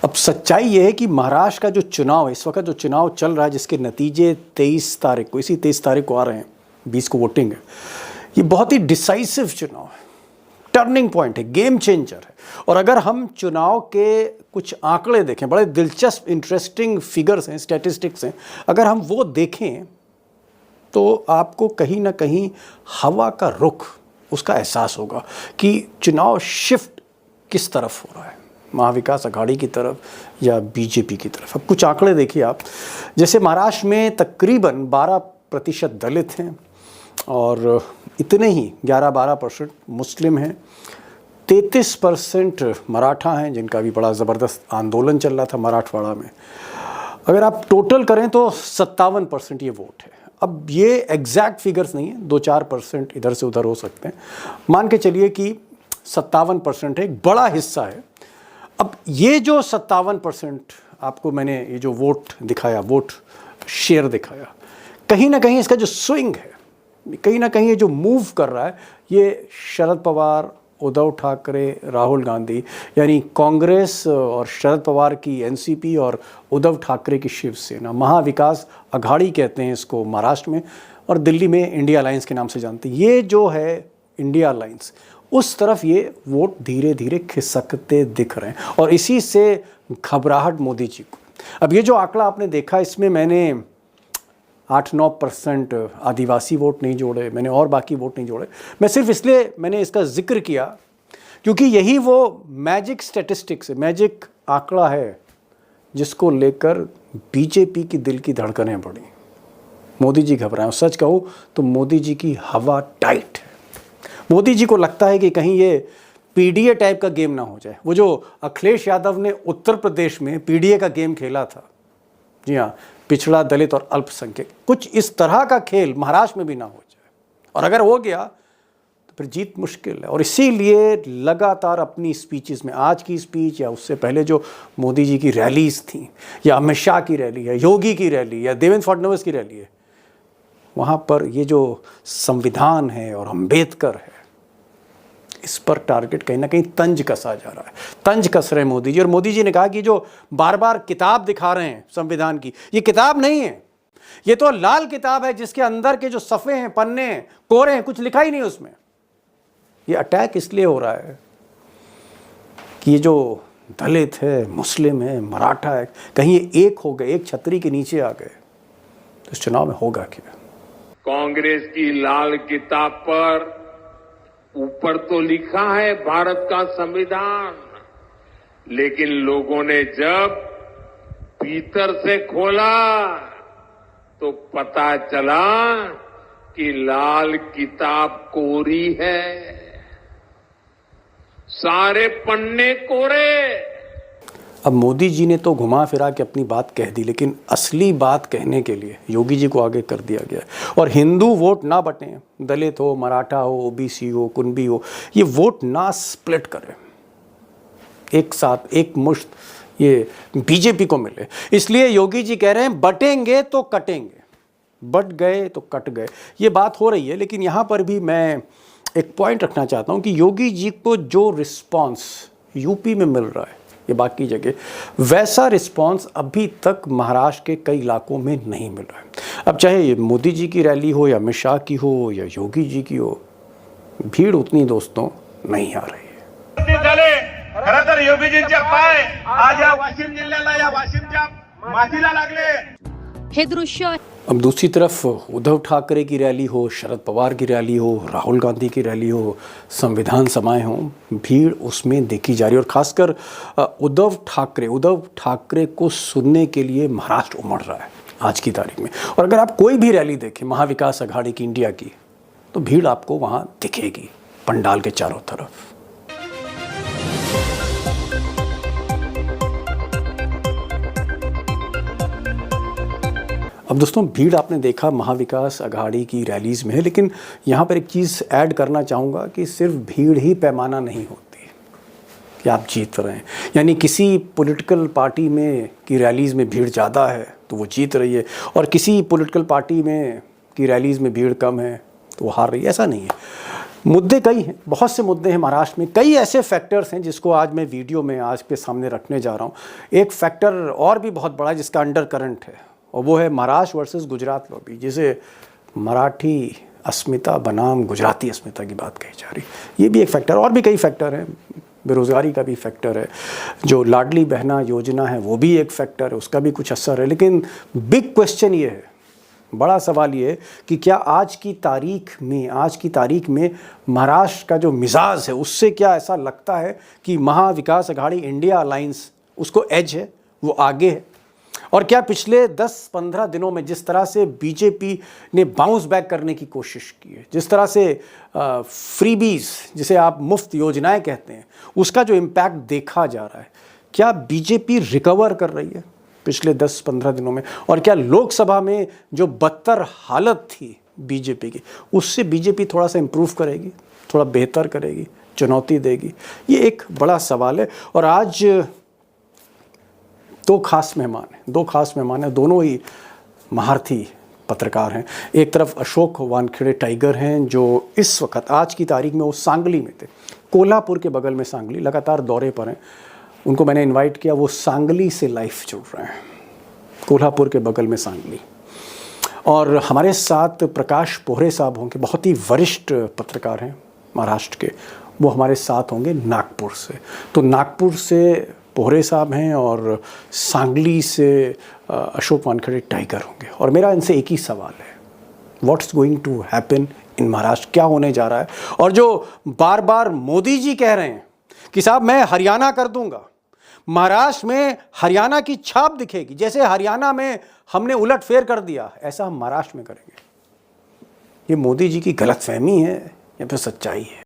अब सच्चाई ये है कि महाराष्ट्र का जो चुनाव है, इस वक्त जो चुनाव चल रहा है, जिसके नतीजे 23 तारीख को, इसी 23 तारीख को आ रहे हैं, 20 को वोटिंग है, ये बहुत ही डिसाइसिव चुनाव है, टर्निंग पॉइंट है, गेम चेंजर है। और अगर हम चुनाव के कुछ आंकड़े देखें, बड़े दिलचस्प इंटरेस्टिंग फिगर्स हैं, स्टैटिस्टिक्स हैं, अगर हम वो देखें तो आपको कहीं ना कहीं हवा का रुख, उसका एहसास होगा कि चुनाव शिफ्ट किस तरफ हो रहा है, महाविकास अघाड़ी की तरफ या बीजेपी की तरफ। अब कुछ आंकड़े देखिए आप, जैसे महाराष्ट्र में तकरीबन 12% दलित हैं और इतने ही 11-12% मुस्लिम हैं, 33% मराठा हैं, जिनका भी बड़ा ज़बरदस्त आंदोलन चल रहा था मराठवाड़ा में। अगर आप टोटल करें तो 57% ये वोट है। अब ये एग्जैक्ट फिगर्स नहीं है, 2-4% इधर से उधर हो सकते हैं, मान के चलिए कि 57% है, एक बड़ा हिस्सा है। अब ये जो 57% आपको मैंने ये जो वोट दिखाया, वोट शेयर दिखाया, कहीं ना कहीं इसका जो स्विंग है, कहीं ना कहीं ये जो मूव कर रहा है, ये शरद पवार, उद्धव ठाकरे, राहुल गांधी, यानी कांग्रेस और शरद पवार की एनसीपी और उद्धव ठाकरे की शिवसेना, महाविकास अघाड़ी कहते हैं इसको महाराष्ट्र में, और दिल्ली में इंडिया अलायंस के नाम से जानते हैं। ये जो है इंडिया अलायंस, उस तरफ ये वोट धीरे धीरे खिसकते दिख रहे हैं और इसी से घबराहट मोदी जी को। अब ये जो आंकड़ा आपने देखा, इसमें मैंने 8-9% आदिवासी वोट नहीं जोड़े, मैंने और बाकी वोट नहीं जोड़े। मैं सिर्फ इसलिए मैंने इसका जिक्र किया क्योंकि यही वो मैजिक स्टैटिस्टिक्स है, मैजिक आंकड़ा है, जिसको लेकर बीजेपी की दिल की धड़कनें बढ़ी, मोदी जी घबराए। सच कहूँ तो मोदी जी की हवा टाइट है। मोदी जी को लगता है कि कहीं ये पीडीए टाइप का गेम ना हो जाए। वो जो अखिलेश यादव ने उत्तर प्रदेश में पीडीए का गेम खेला था, जी हाँ, पिछड़ा, दलित और अल्पसंख्यक, कुछ इस तरह का खेल महाराष्ट्र में भी ना हो जाए। और अगर हो गया तो फिर जीत मुश्किल है। और इसीलिए लगातार अपनी स्पीचेस में, आज की स्पीच या उससे पहले जो मोदी जी की रैलीज थी, या अमित शाह की रैली है, योगी की रैली या देवेंद्र फडणवीस की रैली है, वहाँ पर ये जो संविधान है और अम्बेडकर है, इस पर टारगेट कहीं ना कहीं तंज कसा जा रहा है, तंज कस रहे मोदी जी। और मोदी जी ने कहा कि जो बार बार किताब दिखा रहे हैं संविधान की, ये किताब नहीं है, ये तो लाल किताब है जिसके अंदर के जो सफ़े हैं, पन्ने हैं, कोरे हैं, कुछ लिखा ही नहीं उसमें। ये अटैक इसलिए हो रहा है कि ये जो दलित है, मुस्लिम है, मराठा है, कहीं ये एक हो गए, एक छतरी के नीचे आ गए, तो इस चुनाव में होगा क्या? कांग्रेस की लाल किताब पर ऊपर तो लिखा है भारत का संविधान, लेकिन लोगों ने जब भीतर से खोला तो पता चला कि लाल किताब कोरी है, सारे पन्ने कोरे। अब मोदी जी ने तो घुमा फिरा के अपनी बात कह दी, लेकिन असली बात कहने के लिए योगी जी को आगे कर दिया गया। और हिंदू वोट ना बटें, दलित हो, मराठा हो, ओबीसी हो, कुनबी हो, ये वोट ना स्प्लिट करें, एक साथ एक मुश्त ये बीजेपी को मिले। इसलिए योगी जी कह रहे हैं बटेंगे तो कटेंगे, बट गए तो कट गए, ये बात हो रही है। लेकिन यहाँ पर भी मैं एक पॉइंट रखना चाहता हूँ कि योगी जी को जो रिस्पॉन्स यूपी में मिल रहा है, ये बाकी जगह, वैसा रिस्पांस अभी तक महाराष्ट्र के कई इलाकों में नहीं मिल रहा है। अब चाहे ये मोदी जी की रैली हो या अमित शाह की हो या योगी जी की हो, भीड़ उतनी दोस्तों नहीं आ रही है। खरं तर योगीजींच्या पाय आज या वाशिम जिल्ह्याला, या वाशिमच्या मातीला लागले। हे दृश्य। अब दूसरी तरफ उद्धव ठाकरे की रैली हो, शरद पवार की रैली हो, राहुल गांधी की रैली हो, संविधान सभाएं हो, भीड़ उसमें देखी जा रही है। और खासकर उद्धव ठाकरे को सुनने के लिए महाराष्ट्र उमड़ रहा है आज की तारीख में। और अगर आप कोई भी रैली देखें महाविकास अघाड़ी की, इंडिया की, तो भीड़ आपको वहाँ दिखेगी पंडाल के चारों तरफ। अब दोस्तों, भीड़ आपने देखा महाविकास अघाड़ी की रैलीज़ में है, लेकिन यहाँ पर एक चीज़ ऐड करना चाहूँगा कि सिर्फ भीड़ ही पैमाना नहीं होती कि आप जीत रहे हैं। यानी किसी पॉलिटिकल पार्टी में की रैलीज़ में भीड़ ज़्यादा है तो वो जीत रही है, और किसी पॉलिटिकल पार्टी में की रैलीज़ में भीड़ कम है तो वो हार रही है, ऐसा नहीं है। मुद्दे कई हैं, बहुत से मुद्दे हैं महाराष्ट्र में, कई ऐसे फैक्टर्स हैं जिसको आज मैं वीडियो में आज के सामने रखने जा रहा हूँ। एक फैक्टर और भी बहुत बड़ा जिसका अंडर करंट है, और वो है महाराष्ट्र वर्सेस गुजरात लॉबी, जिसे मराठी अस्मिता बनाम गुजराती अस्मिता की बात कही जा रही। ये भी एक फैक्टर, और भी कई फैक्टर हैं, बेरोज़गारी का भी फैक्टर है, जो लाडली बहना योजना है वो भी एक फैक्टर है, उसका भी कुछ असर है। लेकिन बिग क्वेश्चन ये है, बड़ा सवाल ये है कि क्या आज की तारीख में महाराष्ट्र का जो मिजाज है उससे क्या ऐसा लगता है कि महाविकास अघाड़ी इंडिया अलायंस उसको एज है, वो आगे है? और क्या पिछले 10-15 दिनों में जिस तरह से बीजेपी ने बाउंस बैक करने की कोशिश की है, जिस तरह से फ्रीबीज जिसे आप मुफ्त योजनाएं कहते हैं, उसका जो इम्पैक्ट देखा जा रहा है, क्या बीजेपी रिकवर कर रही है पिछले 10-15 दिनों में? और क्या लोकसभा में जो बदतर हालत थी बीजेपी की, उससे बीजेपी थोड़ा सा इम्प्रूव करेगी, थोड़ा बेहतर करेगी, चुनौती देगी? ये एक बड़ा सवाल है। और आज दो खास मेहमान हैं, दोनों ही महारथी पत्रकार हैं। एक तरफ अशोक वानखेड़े टाइगर हैं, जो इस वक्त आज की तारीख में वो सांगली में थे, कोल्हापुर के बगल में सांगली, लगातार दौरे पर हैं। उनको मैंने इनवाइट किया, वो सांगली से लाइव जुड़ रहे हैं, कोल्हापुर के बगल में सांगली। और हमारे साथ प्रकाश पोहरे साहब होंगे, बहुत ही वरिष्ठ पत्रकार हैं महाराष्ट्र के, वो हमारे साथ होंगे नागपुर से। तो नागपुर से पोहरे साहब हैं और सांगली से अशोक वानखेड़े टाइगर होंगे। और मेरा इनसे एक ही सवाल है, what's going to happen in Maharashtra? क्या होने जा रहा है? और जो बार बार मोदी जी कह रहे हैं कि साहब मैं हरियाणा कर दूंगा, महाराष्ट्र में हरियाणा की छाप दिखेगी, जैसे हरियाणा में हमने उलटफेर कर दिया ऐसा हम महाराष्ट्र में करेंगे। ये मोदी जी की गलतफहमी है या फिर सच्चाई है?